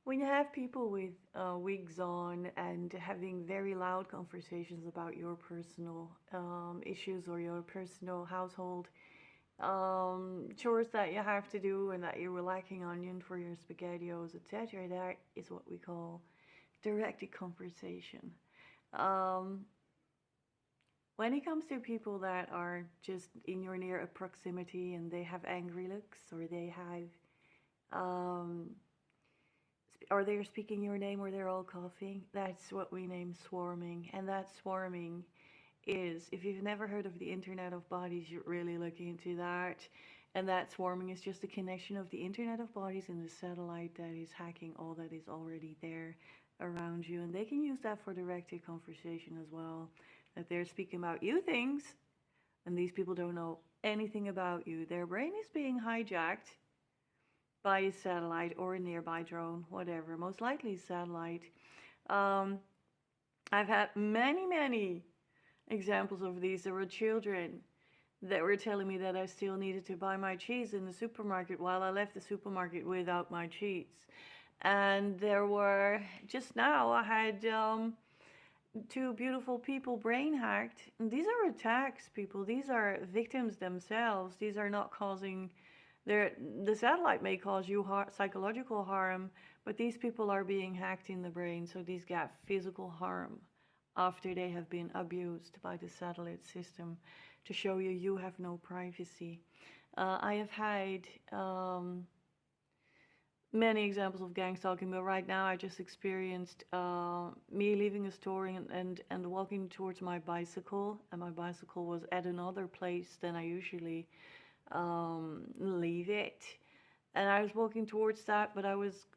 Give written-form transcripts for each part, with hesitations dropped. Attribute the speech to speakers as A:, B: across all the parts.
A: When you have people with wigs on and having very loud conversations about your personal issues or your personal household chores that you have to do and that you're lacking onion for your spaghettios, etc., that is what we call directed conversation. Um, when it comes to people that are just in your near proximity and they have angry looks or they have or they're speaking your name or they're all coughing, that's what we name swarming. And that swarming is, if you've never heard of the Internet of Bodies, you really look into that. And that swarming is just a connection of the Internet of Bodies and the satellite that is hacking all that is already there around you. And they can use that for directed conversation as well. That they're speaking about you things, and these people don't know anything about you. Their brain is being hijacked by a satellite or a nearby drone, whatever, most likely satellite. Um, I've had many, many examples of these. There were children that were telling me that I still needed to buy my cheese in the supermarket while I left the supermarket without my cheese. And there were, just now, I had two beautiful people brain hacked. And these are attacks, people. These are victims themselves. These are not causing the satellite may cause you psychological harm, but these people are being hacked in the brain, so these get physical harm after they have been abused by the satellite system to show you you have no privacy. I have had many examples of gangstalking, but right now I just experienced me leaving a store and walking towards my bicycle, and my bicycle was at another place than I usually leave it. And I was walking towards that, but I was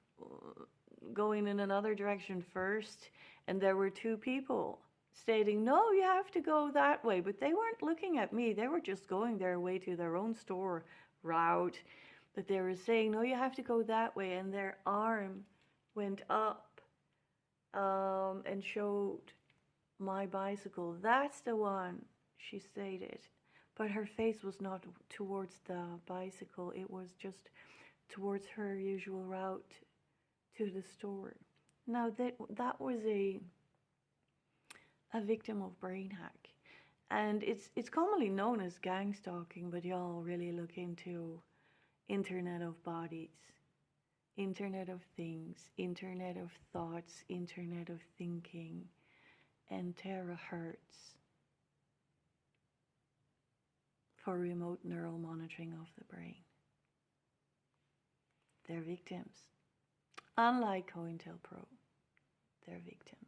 A: going in another direction first, and there were two people stating, "No, you have to go that way." But they weren't looking at me, they were just going their way to their own store route. But they were saying, "No, you have to go that way." And their arm went up and showed my bicycle. "That's the one," she stated. But her face was not towards the bicycle, it was just towards her usual route to the store. Now that was a victim of brain hack. And it's commonly known as gang stalking, but y'all really look into Internet of Bodies, Internet of Things, Internet of Thoughts, Internet of Thinking, and terahertz for remote neural monitoring of the brain. They're victims. Unlike COINTELPRO, they're victims.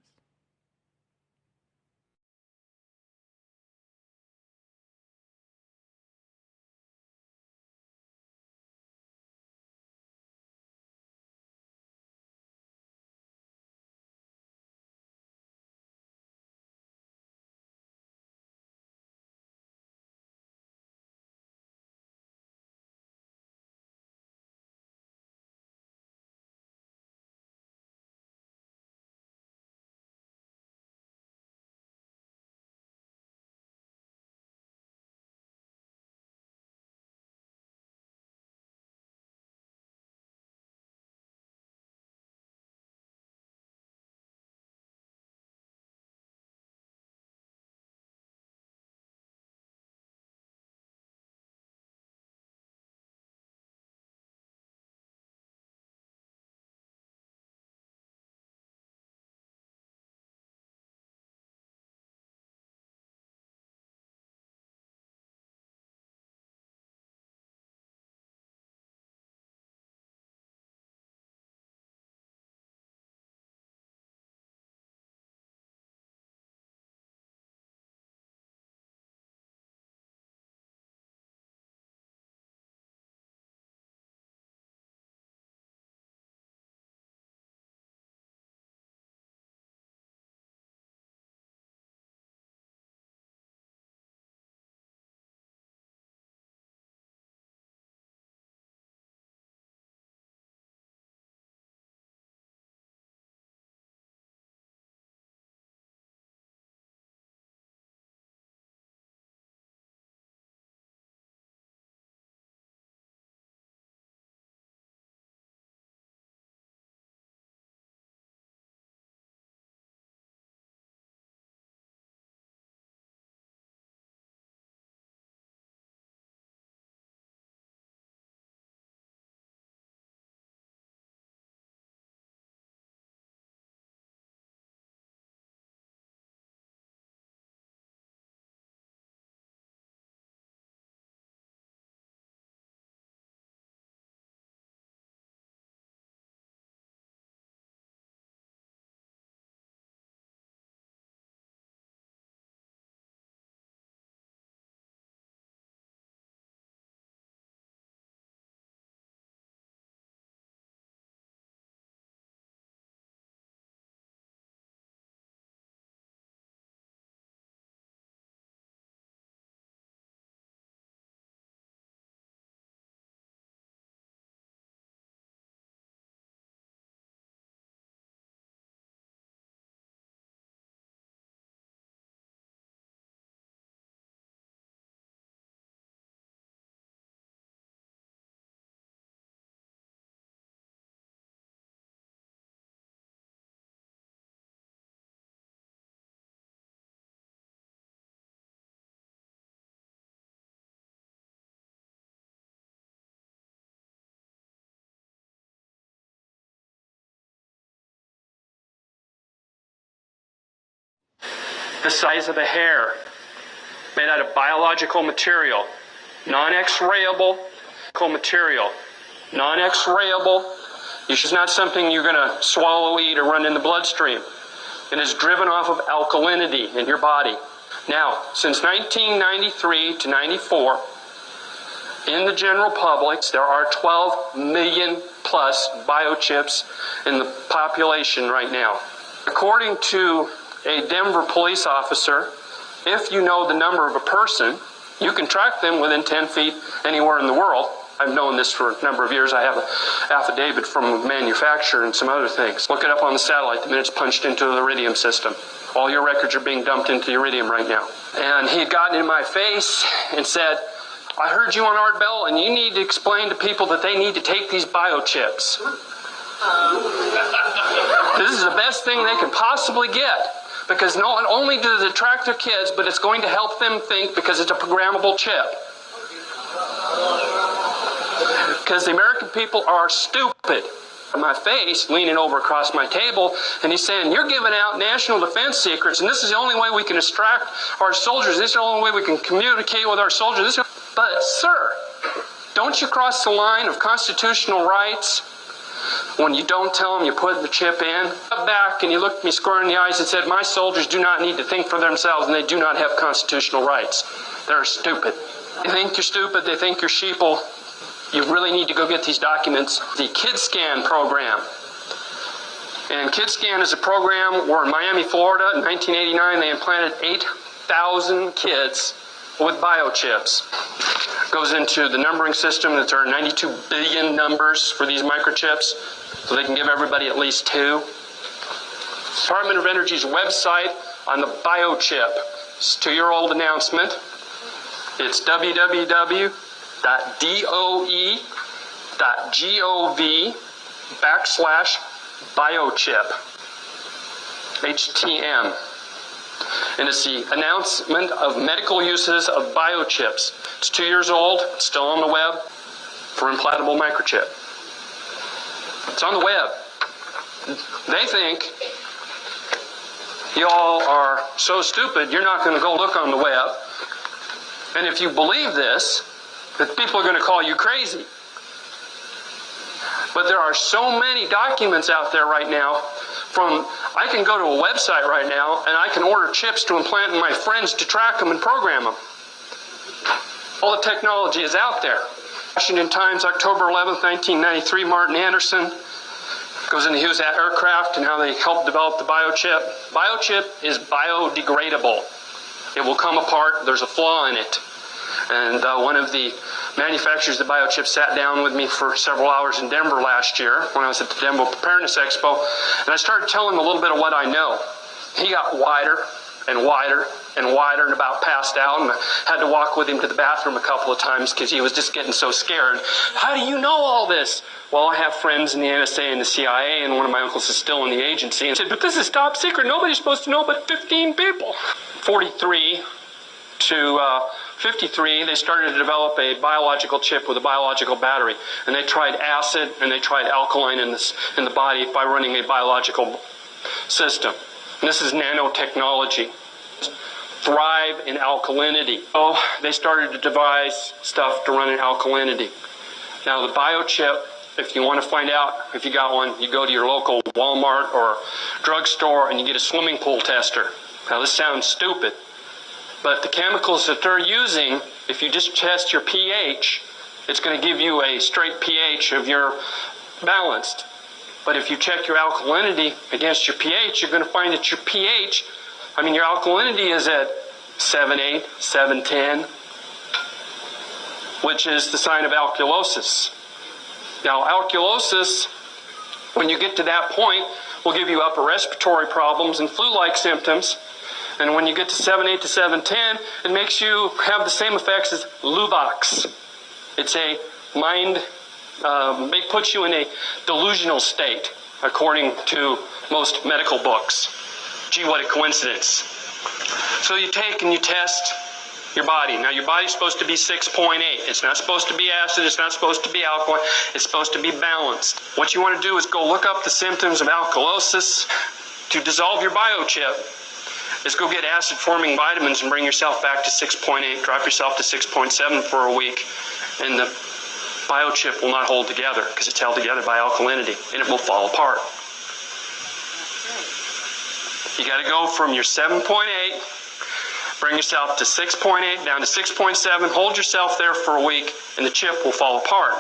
B: the size of a hair, made out of biological material, non-X-rayable material, non-X-rayable. It's not something you're going to swallow, eat, or run in the bloodstream. It is driven off of alkalinity in your body. Now, since 1993 to 94, in the general public, there are 12 million plus biochips in the population right now. According to a Denver police officer, if you know the number of a person, you can track them within 10 feet anywhere in the world. I've known this for a number of years. I have an affidavit from a manufacturer and some other things. Look it up on the satellite the minute it's punched into the iridium system. All your records are being dumped into iridium right now. And he had gotten in my face and said, I heard you on Art Bell, and you need to explain to people that they need to take these biochips. This is the best thing they can possibly get, because not only does it attract their kids, but it's going to help them think because it's a programmable chip. Because the American people are stupid. My face, leaning over across my table, and he's saying, you're giving out national defense secrets, and this is the only way we can extract our soldiers. This is the only way we can communicate with our soldiers. But, sir, don't you cross the line of constitutional rights when you don't tell them you put the chip in? Back, and you looked me square in the eyes and said, my soldiers do not need to think for themselves, and they do not have constitutional rights. They're stupid. They think you're stupid. They think you're sheeple. You really need to go get these documents. The KidScan program. And KidScan is a program where in Miami, Florida, in 1989, they implanted 8,000 kids with biochips. Goes into the numbering system that there are 92 billion numbers for these microchips, so they can give everybody at least 2. Department of Energy's website on the biochip. It's a 2-year-old announcement. It's www.doe.gov/biochip. HTM. And it's the announcement of medical uses of biochips. It's 2 years old. It's still on the web for implantable microchip. It's on the web. They think y'all are so stupid you're not going to go look on the web. And if you believe this, that people are going to call you crazy. But there are so many documents out there right now I can go to a website right now and I can order chips to implant in my friends to track them and program them. All the technology is out there. Washington Times, October 11th, 1993, Martin Anderson goes into Hughes Aircraft and how they helped develop the biochip. Biochip is biodegradable. It will come apart. There's a flaw in it. And one of the manufacturers of the biochip sat down with me for several hours in Denver last year when I was at the Denver Preparedness Expo, and I started telling him a little bit of what I know. He got wider and wider and wider and about passed out, and I had to walk with him to the bathroom a couple of times because he was just getting so scared. How do you know all this? Well, I have friends in the NSA and the CIA, and one of my uncles is still in the agency. And said, but this is top secret. Nobody's supposed to know but 15 people. 43 to 53, they started to develop a biological chip with a biological battery. And they tried acid and they tried alkaline in the body by running a biological system. And this is nanotechnology. Thrive in alkalinity. So they started to devise stuff to run in alkalinity. Now the biochip, if you want to find out if you got one, you go to your local Walmart or drugstore and you get a swimming pool tester. Now this sounds stupid, but the chemicals that they're using, if you just test your pH, it's going to give you a straight pH of your balanced. But if you check your alkalinity against your pH, you're going to find that your pH, your alkalinity is at 7.8, 7.10, which is the sign of alkalosis. Now, alkalosis, when you get to that point, will give you upper respiratory problems and flu-like symptoms. And when you get to 7.8 to 7.10, it makes you have the same effects as Luvox. It's a mind, it puts you in a delusional state, according to most medical books. Gee, what a coincidence. So you take and you test your body. Now, your body's supposed to be 6.8. It's not supposed to be acid. It's not supposed to be alkaline. It's supposed to be balanced. What you want to do is go look up the symptoms of alkalosis to dissolve your biochip is go get acid-forming vitamins and bring yourself back to 6.8, drop yourself to 6.7 for a week, and the biochip will not hold together because it's held together by alkalinity, and it will fall apart. You got to go from your 7.8, bring yourself to 6.8, down to 6.7, hold yourself there for a week, and the chip will fall apart.